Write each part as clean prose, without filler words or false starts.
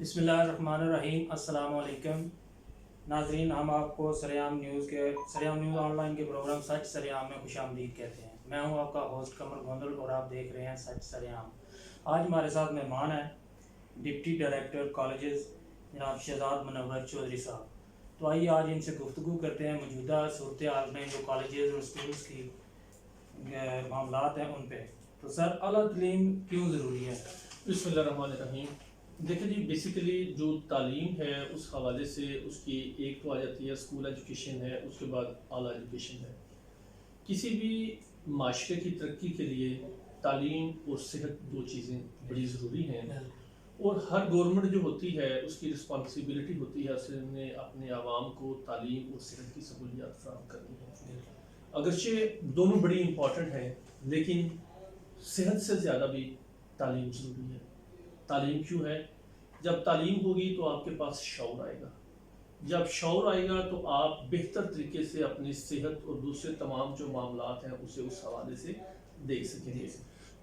بسم اللہ الرحمن الرحیم۔ السلام علیکم ناظرین، ہم آپ کو سریام نیوز آن لائن کے پروگرام سچ سریام میں خوش آمدید کہتے ہیں۔ میں ہوں آپ کا ہوسٹ قمر گوندل اور آپ دیکھ رہے ہیں سچ سریام۔ آج ہمارے ساتھ مہمان ہیں ڈپٹی ڈائریکٹر کالجز جناب شہزاد منور چودھری صاحب۔ تو آئیے آج ان سے گفتگو کرتے ہیں موجودہ صورتحال میں جو کالجز اور اسکولس کی معاملات ہیں ان پہ۔ تو سر، اعلیٰ تعلیم کیوں ضروری ہے؟ بسم اللہ الرحمن الرحیم۔ دیکھیں جی، بیسیکلی جو تعلیم ہے اس حوالے سے اس کی ایک تو آ جاتی ہے اسکول ایجوکیشن ہے، اس کے بعد اعلیٰ ایجوکیشن ہے۔ کسی بھی معاشرے کی ترقی کے لیے تعلیم اور صحت دو چیزیں بڑی ضروری ہیں، اور ہر گورنمنٹ جو ہوتی ہے اس کی رسپانسبلٹی ہوتی ہے اس نے اپنے عوام کو تعلیم اور صحت کی سہولیات فراہم کرنی ہے۔ اگرچہ دونوں بڑی امپورٹنٹ ہیں، لیکن صحت سے زیادہ بھی تعلیم ضروری ہے۔ تعلیم کیوں ہے؟ جب تعلیم ہوگی تو آپ کے پاس شعور آئے گا، جب شعور آئے گا تو آپ بہتر طریقے سے اپنی صحت اور دوسرے تمام جو معاملات ہیں اسے اس حوالے سے دیکھ سکیں گے۔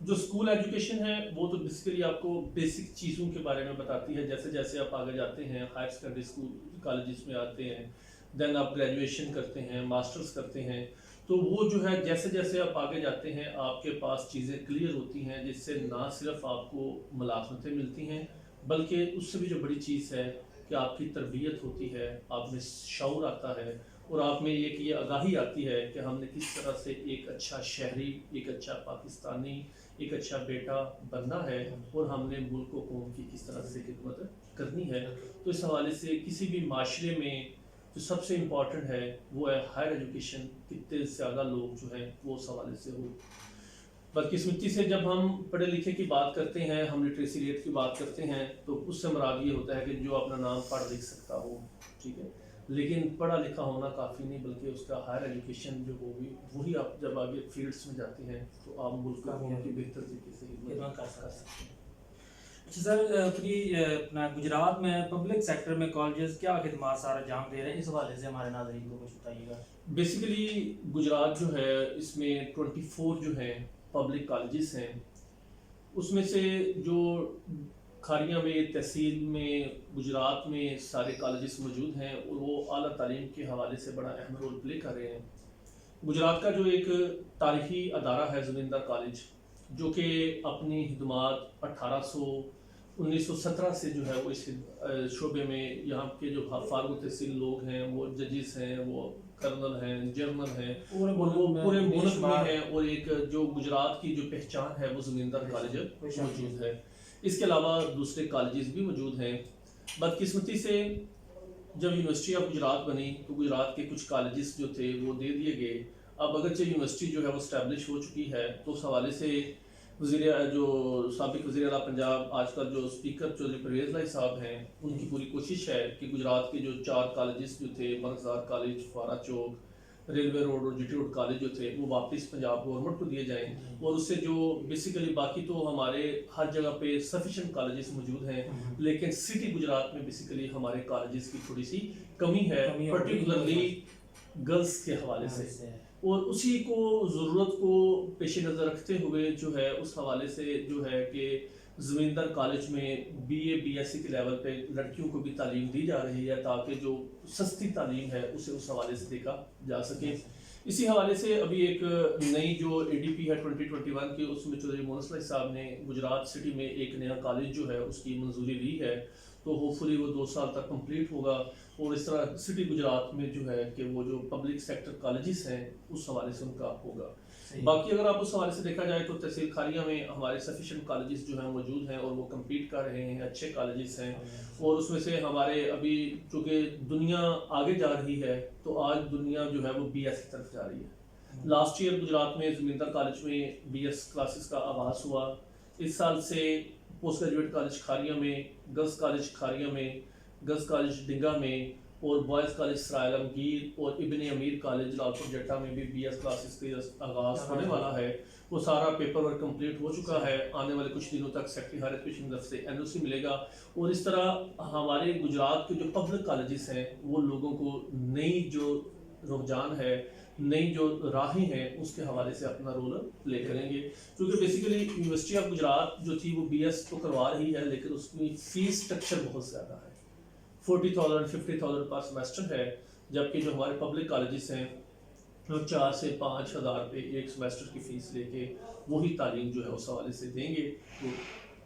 جو اسکول ایجوکیشن ہے وہ تو بیسیکلی آپ کو بیسک چیزوں کے بارے میں بتاتی ہے، جیسے جیسے آپ آگے جاتے ہیں ہائر سیکنڈری اسکول کالجز میں آتے ہیں، دین آپ گریجویشن کرتے ہیں، ماسٹرز کرتے ہیں، تو وہ جو ہے جیسے جیسے آپ آگے جاتے ہیں آپ کے پاس چیزیں کلیئر ہوتی ہیں، جس سے نہ صرف آپ کو ملازمتیں ملتی ہیں بلکہ اس سے بھی جو بڑی چیز ہے کہ آپ کی تربیت ہوتی ہے، آپ میں شعور آتا ہے، اور آپ میں یہ آگاہی آتی ہے کہ ہم نے کس طرح سے ایک اچھا شہری، ایک اچھا پاکستانی، ایک اچھا بیٹا بننا ہے، اور ہم نے ملک و قوم کی کس طرح سے خدمت کرنی ہے۔ تو اس حوالے سے کسی بھی معاشرے میں جو سب سے امپورٹنٹ ہے وہ ہے ہائر ایجوکیشن، کتنے زیادہ لوگ جو ہیں وہ اس حوالے سے ہو۔ بدقسمتی سے جب ہم پڑھے لکھے کی بات کرتے ہیں، ہم لٹریسی ریٹ کی بات کرتے ہیں، تو اس سے مراد یہ ہوتا ہے کہ جو اپنا نام پڑھ لکھ سکتا ہو، ٹھیک ہے، لیکن پڑھا لکھا ہونا کافی نہیں، بلکہ اس کا ہائر ایجوکیشن جو ہوگی وہی آپ جب آگے فیلڈس میں جاتے ہیں تو آپ ملک کو کی بہتر طریقے سے خدمت کر سکتے ہیں۔ اچھا سر، اپنا گجرات میں پبلک سیکٹر میں کالجز کیا خدمات سارا انجام دے رہے ہیں، اس حوالے سے ہمارے ناظرین کو کچھ بتائیے گا۔ بیسیکلی گجرات جو ہے اس میں 24 جو ہیں پبلک کالجز ہیں، اس میں سے جو کھاریاں میں تحصیل میں گجرات میں سارے کالجز موجود ہیں اور وہ اعلیٰ تعلیم کے حوالے سے بڑا اہم رول پلے کر رہے ہیں۔ گجرات کا جو ایک تاریخی ادارہ ہے زمیندار کالج، جو کہ اپنی خدمات 1917 سے جو ہے وہ اس شعبے میں یہاں کے جو فارغ تحصیل لوگ ہیں، وہ ججز ہیں، وہ کرنل ہیں، جرنل ہیں، اور وہ پورے ملک میں ہیں، اور ایک جو گجرات کی جو پہچان ہے وہ زمیندار کالج موجود ہے۔ اس کے علاوہ دوسرے کالجز بھی موجود ہیں۔ بدقسمتی سے جب یونیورسٹی آف گجرات بنی تو گجرات کے کچھ کالجز جو تھے وہ دے دیے گئے۔ اب اگرچہ یونیورسٹی جو ہے وہ اسٹیبلش ہو چکی ہے، تو اس حوالے سے جو سابق وزیر اعلیٰ پنجاب آج کل جو اسپیکر چودھری پرویز لائی صاحب ہیں، ان کی پوری کوشش ہے کہ گجرات کے جو 4 کالجز جو تھے، مرغزار کالج، فارا چوک، ریلوے روڈ اور جی ٹی روڈ کالج جو تھے، وہ واپس پنجاب گورنمنٹ کو دیے جائیں، اور اس سے جو بیسیکلی باقی تو ہمارے ہر جگہ پہ سفیشینٹ کالجز موجود ہیں، لیکن سٹی گجرات میں بیسیکلی ہمارے کالجز کی تھوڑی سی کمی ہے، پرٹیکولرلی گرلز کے حوالے سے، اور اسی کو ضرورت کو پیش نظر رکھتے ہوئے جو ہے اس حوالے سے جو ہے کہ زمیندار کالج میں B A B S C کے لیول پہ لڑکیوں کو بھی تعلیم دی جا رہی ہے، تاکہ جو سستی تعلیم ہے اسے اس حوالے سے دیکھا جا سکے۔ اسی حوالے سے ابھی ایک نئی جو اے ڈی پی ہے 2021 کی، اس میں چودھری مونس لائی صاحب نے گجرات سٹی میں ایک نیا کالج جو ہے اس کی منظوری لی ہے، تو ہوپفلی وہ 2 سال تک کمپلیٹ ہوگا، اور اس طرح سٹی گجرات میں جو ہے کہ وہ جو پبلک سیکٹر کالجز ہیں اس حوالے سے ان کا ہوگا۔ باقی اگر آپ اس حوالے سے دیکھا جائے تو تحصیل کھاریہ میں ہمارے سفیشینٹ کالجز جو ہیں موجود ہیں، اور وہ کمپیٹ کر رہے ہیں، اچھے کالجز ہیں، اور اس میں سے ہمارے ابھی چونکہ دنیا آگے جا رہی ہے تو آج دنیا جو ہے وہ بی ایس کی طرف جا رہی ہے۔ لاسٹ ایئر گجرات میں زمیندار کالج میں بی ایس کلاسز کا آغاز ہوا، اس سال سے پوسٹ گریجویٹ کالج کھاریہ میں، گرلز کالج کھاریہ میں، گرلز کالج ڈنگا میں، اور بوائز کالج سرائے عالمگیر اور ابن امیر کالج لال پور جٹا میں بھی بی ایس کلاسز کا آغاز ہونے والا ہے۔ وہ سارا پیپر ورک کمپلیٹ ہو چکا ہے، آنے والے کچھ دنوں تک سیکٹری ہائر ایجوکیشن طرف سے این او سی ملے گا، اور اس طرح ہمارے گجرات کے جو پبلک کالجز ہیں وہ لوگوں کو نئی جو رجحان ہے نئی جو راہیں ہیں اس کے حوالے سے اپنا رول پلے کریں گے. کیونکہ بیسیکلی یونیورسٹی آف گجرات جو تھی وہ BS تو کروا رہی ہے لیکن اس کی فیس اسٹرکچر بہت زیادہ ہے, 40,000 50,000 پر سیمسٹر ہے, جبکہ جو ہمارے پبلک کالجز ہیں وہ 4 سے 5 ہزار روپے ایک سیمسٹر کی فیس لے کے وہی تعلیم جو ہے اس حوالے سے دیں گے. تو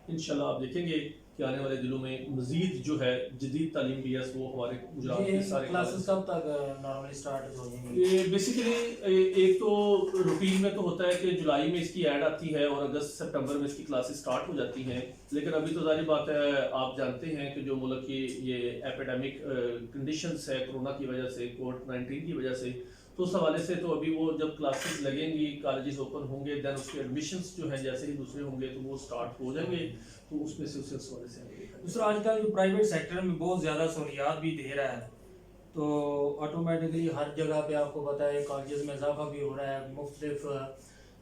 انشاءاللہ آپ دیکھیں گے کہ آنے والے دنوں میں مزید جو ہے جدید تعلیم BS وہ ہمارے گجرات کے سارے کلاسز کب تک نارملی سٹارٹ ہو جائیں گے؟ بیسیکلی ایک تو روٹین میں تو ہوتا ہے کہ جولائی میں اس کی ایڈ آتی ہے اور اگست سپٹمبر میں اس کی کلاسز سٹارٹ ہو جاتی ہیں, لیکن ابھی تو ظاہر بات ہے آپ جانتے ہیں کہ جو ملک کی یہ ایپیڈیمک کنڈیشنز ہے کرونا کی وجہ سے, کووڈ-19 کی وجہ سے, تو اس حوالے سے تو ابھی وہ جب کلاسز لگیں گی کالجز اوپن ہوں گے دین اس کے ایڈمیشنز جو ہیں جیسے ہی دوسرے ہوں گے تو وہ سٹارٹ ہو جائیں گے, تو اس میں سے اس حوالے سے دوسرا آج کل جو پرائیویٹ سیکٹر میں بہت زیادہ سہولیات بھی دے رہا ہے, تو آٹومیٹکلی ہر جگہ پہ آپ کو پتہ ہے کالجز میں اضافہ بھی ہو رہا ہے, مختلف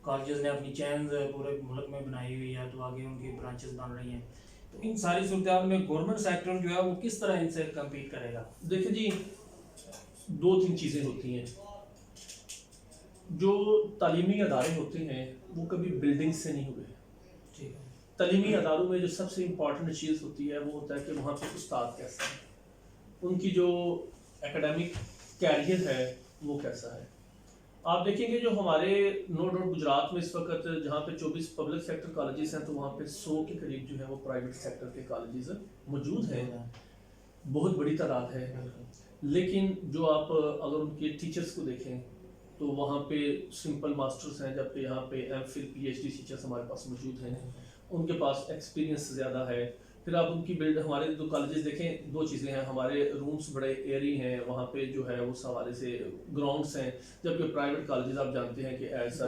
کالجز نے اپنی چینز پورے ملک میں بنائی ہوئی ہے, تو آگے ان کی برانچز بن رہی ہیں. تو ان ساری صورتحال میں گورنمنٹ سیکٹر جو ہے وہ کس طرح ان سے کمپیٹ کرے گا؟ دیکھیں جی 2-3 چیزیں ہوتی ہیں. جو تعلیمی ادارے ہوتے ہیں وہ کبھی بلڈنگ سے نہیں ہوئے. تعلیمی اداروں میں جو سب سے امپورٹنٹ چیز ہوتی ہے وہ ہوتا ہے کہ وہاں پہ استاد کیسا ہے, ان کی جو ایکیڈیمک کیریئر ہے وہ کیسا ہے. آپ دیکھیں گے جو ہمارے نو ڈاؤٹ گجرات میں اس وقت جہاں پہ 24 پبلک سیکٹر کالجز ہیں تو وہاں پہ 100 کے قریب جو ہے وہ پرائیویٹ سیکٹر کے کالجز موجود ہیں, بہت بڑی تعداد ہے. لیکن جو آپ اگر ان کے ٹیچرز کو دیکھیں تو وہاں پہ سمپل ماسٹرز ہیں, جبکہ یہاں پہ MPhil PhD ٹیچرز ہمارے پاس موجود ہیں, ان کے پاس ایکسپیرینس زیادہ ہے. پھر آپ ان کی ہمارے جو کالجز دیکھیں 2 چیزیں ہیں, ہمارے رومس بڑے ایئری ہیں, وہاں پہ جو ہے اس حوالے سے گراؤنڈس ہیں, جبکہ پرائیویٹ کالجز آپ جانتے ہیں کہ ایسا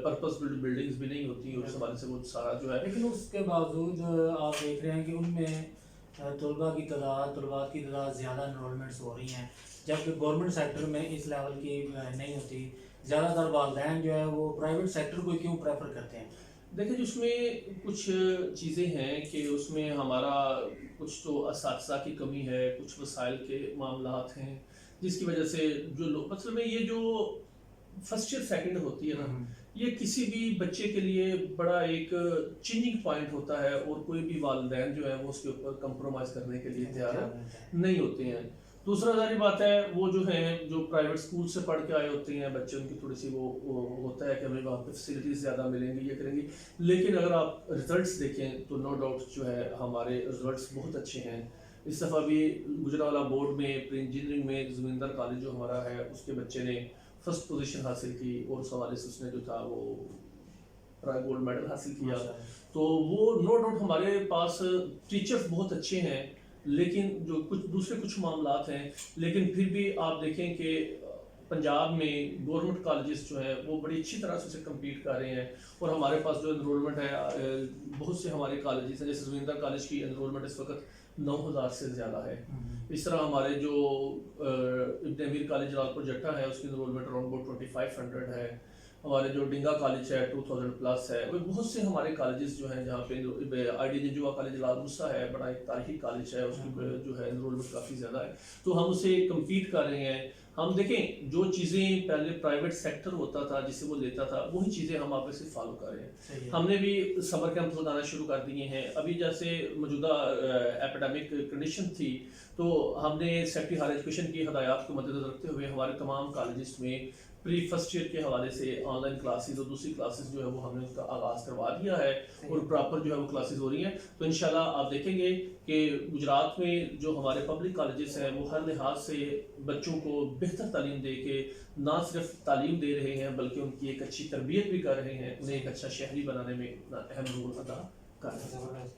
پرپز بلڈ بلڈنگز بھی نہیں ہوتی, اور اس حوالے سے وہ سارا جو ہے. لیکن اس کے باوجود آپ دیکھ رہے ہیں کہ ان میں طلباء کی تعداد زیادہ انرولمنٹس ہو رہی ہیں, جبکہ گورنمنٹ سیکٹر میں اس لیول کی نہیں ہوتی. زیادہ تر والدین جو ہے وہ پرائیویٹ سیکٹر کو کیوں پریفر کرتے ہیں؟ دیکھیں جی اس میں کچھ چیزیں ہیں کہ اس میں ہمارا کچھ تو اساتذہ کی کمی ہے, کچھ وسائل کے معاملات ہیں, جس کی وجہ سے جو لوگ مثلا میں یہ جو فرسٹ ایئر سیکنڈ ہوتی ہے نا, یہ کسی بھی بچے کے لیے بڑا ایک چینجنگ پوائنٹ ہوتا ہے, اور کوئی بھی والدین جو ہے وہ اس کے اوپر کمپرومائز کرنے کے لیے تیار نہیں ہوتے ہیں. دوسرا ظاہری بات ہے وہ جو ہیں جو پرائیویٹ اسکول سے پڑھ کے آئے ہوتے ہیں بچے, ان کی تھوڑی سی وہ ہوتا ہے کہ ہمیں وہاں پہ فیسلٹیز زیادہ ملیں گی, یہ کریں گی. لیکن اگر آپ رزلٹس دیکھیں تو نو ڈاؤٹ جو ہے ہمارے رزلٹس بہت اچھے ہیں. اس دفعہ بھی گجرانوالہ بورڈ میں پری انجینئرنگ میں زمیندر کالج جو ہمارا ہے اس کے بچے نے فرسٹ پوزیشن حاصل کی, اور اس حوالے سے اس نے جو تھا وہ گولڈ میڈل حاصل کیا. تو وہ نو ڈاؤٹ ہمارے پاس ٹیچرز بہت اچھے ہیں, لیکن جو کچھ معاملات ہیں, لیکن پھر بھی آپ دیکھیں کہ پنجاب میں گورنمنٹ کالجز جو ہیں وہ بڑی اچھی طرح سے کمپیٹ کر رہے ہیں, اور ہمارے پاس جو انرولمنٹ ہے بہت سے ہمارے کالجز ہیں, جیسے زمیندر کالج کی انرولمنٹ اس وقت 9,000 سے زیادہ ہے. اس طرح ہمارے جو ابن امیر کالج لال پروجیکٹا ہے اس کی انرولمنٹ اراؤنڈ اباؤٹ 2500 ہے. ہمارے جو ڈنگا کالج ہے 2000 پلس ہے. بہت سے ہمارے کالجز جو ہیں جہاں پہ ID جنجوا کالج لال موسیٰ ہے, بڑا ایک تاریخی کالج ہے, اس کی جو ہے انرولمنٹ کافی زیادہ ہے. تو ہم اسے کمپیٹ کر رہے ہیں. ہم دیکھیں جو چیزیں پہلے پرائیویٹ سیکٹر ہوتا تھا جسے وہ لیتا تھا وہی چیزیں ہم آپ سے فالو کر رہے ہیں. ہم نے بھی سمر کیمپ لگانا شروع کر دیے ہیں. ابھی جیسے موجودہ ایپیڈیمک کنڈیشن تھی تو ہم نے سیکٹری ہائر ایجوکیشن کی ہدایات کو مد نظر رکھتے ہوئے ہمارے تمام کالجز میں پری فرسٹ ایئر کے حوالے سے آن لائن کلاسز اور دوسری کلاسز جو ہے وہ ہم نے اس کا آغاز کروا دیا ہے, اور پراپر جو ہے وہ کلاسز ہو رہی ہیں. تو انشاءاللہ آپ دیکھیں گے کہ گجرات میں جو ہمارے پبلک کالجز ہیں وہ ہر لحاظ سے بچوں کو بہتر تعلیم دے کے نہ صرف تعلیم دے رہے ہیں بلکہ ان کی ایک اچھی تربیت بھی کر رہے ہیں, انہیں ایک اچھا شہری بنانے میں اپنا اہم رول ادا کر رہے ہیں.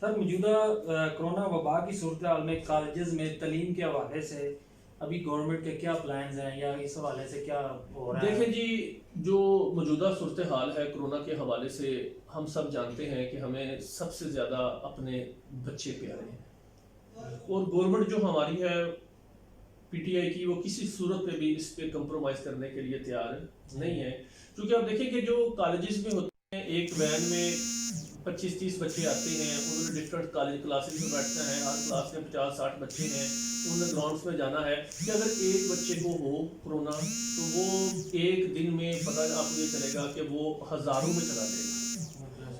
سر موجودہ کرونا وبا کی صورتحال میں کالجز میں تعلیم کے حوالے سے ابھی گورنمنٹ کے کیا پلانز ہیں یا اس حوالے سے کیا ہو رہا ہے؟ دیکھیں جی جو موجودہ صورتحال ہے کرونا کے حوالے سے ہم سب جانتے ہیں کہ ہمیں سب سے زیادہ اپنے بچے پیارے ہیں, اور گورنمنٹ جو ہماری ہے PTI کی وہ کسی صورت پہ بھی اس پہ کمپرومائز کرنے کے لیے تیار نہیں ہے. کیونکہ آپ دیکھیں کہ جو کالجز میں ہوتے ہیں ایک وین میں 25-30 بچے آتے ہیں، انہوں نے ڈفرینٹ کالج کلاسز میں بیٹھنا ہے، ہر کلاس میں 50-60 بچے ہیں، انہوں نے گراؤنڈس میں جانا ہے کہ اگر ایک بچے کو ہو کرونا تو وہ ایک دن میں پتہ آپ کو یہ چلے گا کہ وہ ہزاروں میں چلا جائے گا.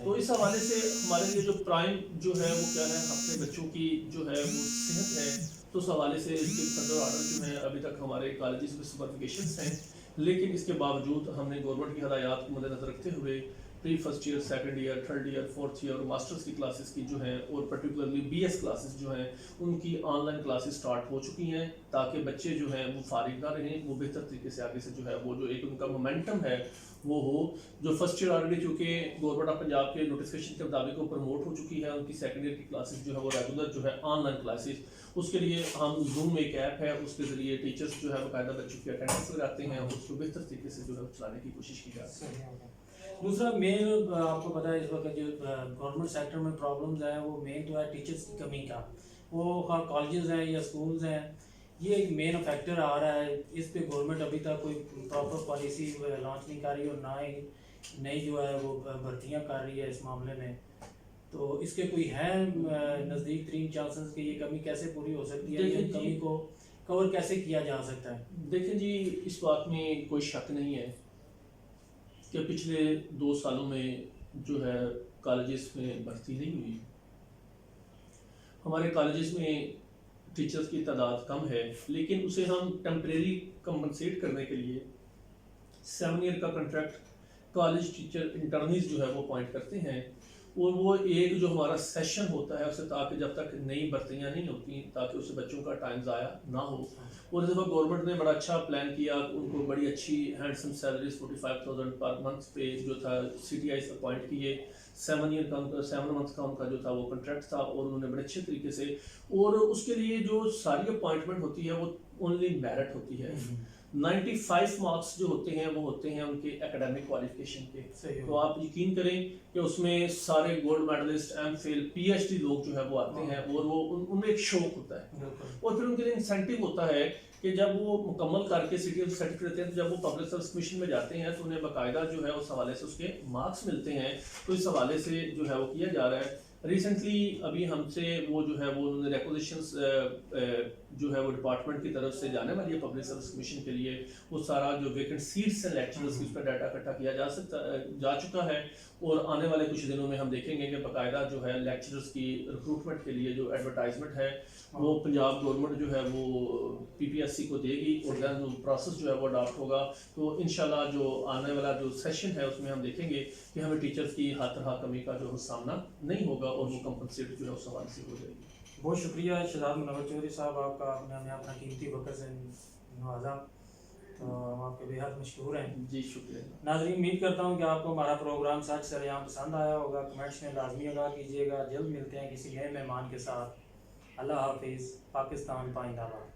تو اس حوالے سے ہمارے لیے جو پرائم جو ہے وہ کیا ہے، اپنے بچوں کی جو ہے وہ صحت ہے. تو اس حوالے سے اس کے فنڈر آرڈر جو ہیں ابھی تک ہمارے کالجز میں سپرفیکیشنس ہیں، لیکن اس کے باوجود ہم نے گورنمنٹ کی ہدایات کو مد نظر رکھتے ہوئے pre first year, second year, third year, fourth year اور ماسٹرز کی کلاسز کی جو ہیں اور پرٹیکولرلی بی ایس کلاسز جو ہیں ان کی آن لائن کلاسز سٹارٹ ہو چکی ہیں، تاکہ بچے جو ہیں وہ فارغ نہ رہیں، وہ بہتر طریقے سے آگے سے جو ہے وہ جو ایک ان کا مومنٹم ہے وہ ہو. جو فرسٹ ایئر آلریڈی چونکہ گورنمنٹ آف پنجاب کے نوٹیفکیشن کے مطابق وہ پروموٹ ہو چکی ہے، ان کی سیکنڈ ایئر کی کلاسز جو ہے وہ ریگولر جو ہے آن لائن کلاسز، اس کے لیے ہم زوم میں ایک ایپ ہے، اس کے ذریعے ٹیچرس جو ہے باقاعدہ بچوں کی اٹینڈنس لگاتے ہیں اور اس کو بہتر طریقے سے جو ہے چلانے کی کوشش کی جاتی ہے. دوسرا مین آپ کو پتہ ہے اس وقت جو گورنمنٹ سیکٹر میں پرابلمز ہیں وہ مین تو ہے ٹیچرس کی کمی کا. وہ کالجز ہیں یا سکولز ہیں، یہ ایک مین فیکٹر آ رہا ہے. اس پہ گورنمنٹ ابھی تک کوئی پراپر پالیسی لانچ نہیں کر رہی اور نہ ہی نئی جو ہے وہ بھرتیاں کر رہی ہے اس معاملے میں. تو اس کے کوئی ہے نزدیک ترین چانسز کہ یہ کمی کیسے پوری ہو سکتی ہے، یہ کمی کو کور کیسے کیا جا سکتا ہے؟ دیکھیں جی، اس بات میں کوئی شک نہیں ہے کہ پچھلے 2 سالوں میں جو ہے کالجز میں بھرتی نہیں ہوئی. ہمارے کالجز میں ٹیچرز کی تعداد کم ہے، لیکن اسے ہم ٹیمپریری کمپنسیٹ کرنے کے لیے 7 ایئر کا کنٹریکٹ کالج ٹیچر انٹرنیز جو ہے وہ اپوائنٹ کرتے ہیں، اور وہ ایک جو ہمارا سیشن ہوتا ہے اسے تاکہ جب تک نئی بھرتیاں نہیں ہوتی تاکہ اسے بچوں کا ٹائم ضائع نہ ہو. اور اس دفعہ گورنمنٹ نے بڑا اچھا پلان کیا، ان کو بڑی اچھی ہینڈسم سیلریز 45,000 پر منتھ پہ جو تھا سی ٹی آئیز اپوائنٹ کیے. 7 ایئر کا 7 منتھ کا ان کا جو تھا وہ کنٹریکٹ تھا، اور انہوں نے بڑے اچھے طریقے سے، اور اس کے لیے جو ساری اپوائنٹمنٹ ہوتی ہے وہ اونلی میرٹ ہوتی ہے. 95 مارکس جو ہوتے ہیں وہ ہوتے ہیں ان کے اکیڈمک کوالیفیکیشن کے. تو آپ یقین کریں کہ اس میں سارے gold medalist, M Phil, P H D لوگ جو ہے وہ آتے ہیں، اور وہ ان میں ایک شوق ہوتا ہے. اور پھر ان کے لیے انسینٹیو ہوتا ہے کہ جب وہ مکمل کر کے سی ٹی ایف سرٹیفکیٹ لیتے ہیں تو جب وہ پبلک سروس کمیشن میں جاتے ہیں تو انہیں باقاعدہ جو ہے اس حوالے سے اس کے مارکس ملتے ہیں. تو اس حوالے سے جو ہے وہ کیا جا رہا ہے. ریسنٹلی ابھی ہم سے وہ جو ہے وہ انہوں نے ریکوزیشنس جو ہے وہ ڈپارٹمنٹ کی طرف سے جانے والی ہے پبلک سروس کمیشن کے لیے، وہ سارا جو ویکنٹ سیٹس ہیں لیکچررز کی اس کا ڈیٹا اکٹھا کیا جا چکا ہے. اور آنے والے کچھ دنوں میں ہم دیکھیں گے کہ باقاعدہ جو ہے لیکچررز کی ریکروٹمنٹ کے لیے جو ایڈورٹائزمنٹ ہے وہ پنجاب گورنمنٹ جو ہے وہ پی پی ایس سی کو دے گی، اور دین جو پروسیس جو ہے وہ اڈاپٹ ہوگا. تو انشاءاللہ جو آنے والا جو سیشن ہے اس میں ہم دیکھیں گے کہ ہمیں ٹیچرز کی ہر طرح کمی کا جو سامنا نہیں ہوگا، اور وہ کمپنسیٹ جو ہے اس حوالے سے ہو جائے گی. بہت شکریہ شہزاد منور چودھری صاحب، آپ کا آپ نے ہمیں اپنا قیمتی وقت سے نوازا، تو ہم آپ کے بے حد مشکور ہیں. جی شکریہ. ناظرین، امید کرتا ہوں کہ آپ کو ہمارا پروگرام سچ سریام پسند آیا ہوگا. کمنٹس میں لازمی آگاہ کیجیے گا. جلد ملتے ہیں کسی نئے مہمان کے ساتھ. اللہ حافظ. پاکستان پائندہ باد.